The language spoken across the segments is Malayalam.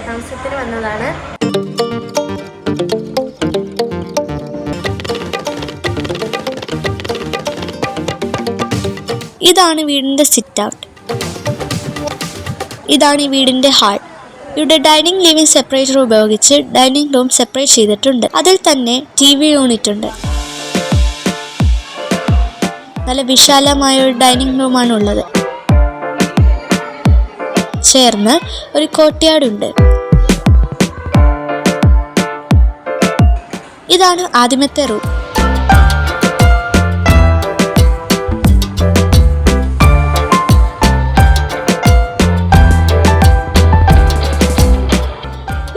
താമസത്തിന് വന്നതാണ്. ഇതാണ് വീടിൻ്റെ സിറ്റ് ഔട്ട്. ഇതാണ് ഈ വീടിൻ്റെ ഹാൾ. ഇവിടെ ഡൈനിങ് ലിവിംഗ് സെപ്പറേറ്റർ ഉപയോഗിച്ച് ഡൈനിങ് റൂം സെപ്പറേറ്റ് ചെയ്തിട്ടുണ്ട്. അതിൽ തന്നെ TV യൂണിറ്റ് ഉണ്ട്. നല്ല വിശാലമായ ഒരു ഡൈനിങ് റൂമാണ് ഉള്ളത്. ചേർന്ന് ഒരു കോർട്ട്യാർഡ്. ഇതാണ് ആദ്യമത്തെ റൂം.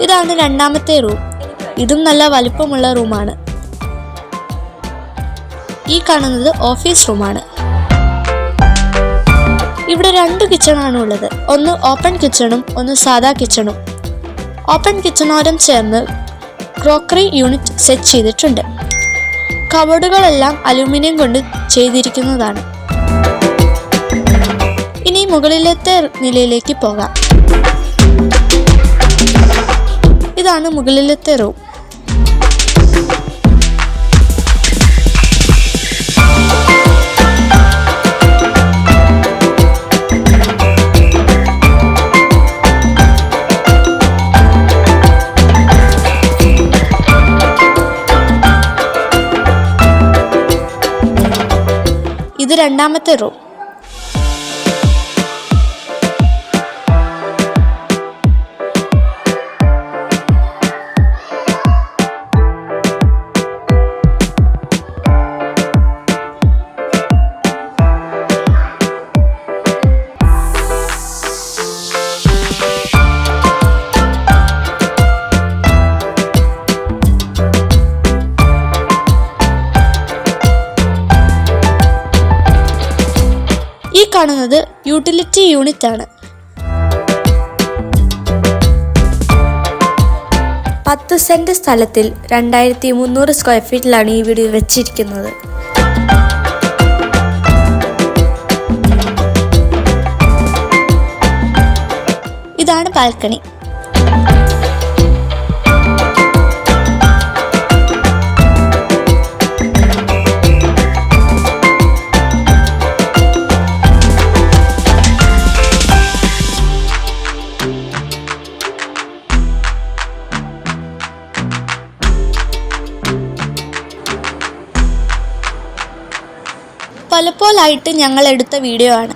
ഇതാണ് രണ്ടാമത്തെ റൂം. ഇതും നല്ല വലിപ്പമുള്ള റൂമാണ്. ഈ കാണുന്നത് ഓഫീസ് റൂമാണ്. ഇവിടെ 2 കിച്ചണാണ് ഉള്ളത്. ഒന്ന് ഓപ്പൺ കിച്ചണും ഒന്ന് സാധാ കിച്ചണും. ഓപ്പൺ കിച്ചണോരം ചേർന്ന് ക്രോക്കറി യൂണിറ്റ് സെറ്റ് ചെയ്തിട്ടുണ്ട്. കബോർഡുകളെല്ലാം അലൂമിനിയം കൊണ്ട് ചെയ്തിരിക്കുന്നതാണ്. ഇനി മുകളിലത്തെ നിലയിലേക്ക് പോകാം. ഇതാണ് മുകളിലത്തെ റൂം. ഇത് രണ്ടാമത്തെ റൂം. ഈ കാണുന്നത് യൂട്ടിലിറ്റി യൂണിറ്റ് ആണ്. 10 സെന്റ് സ്ഥലത്തിൽ 2300 സ്ക്വയർ ഫീറ്റിലാണ് ഈ വീട് വെച്ചിരിക്കുന്നത്. ഇതാണ് ബാൽക്കണി. പലപ്പോഴായിട്ട് ഞങ്ങൾ എടുത്ത വീഡിയോ ആണ്.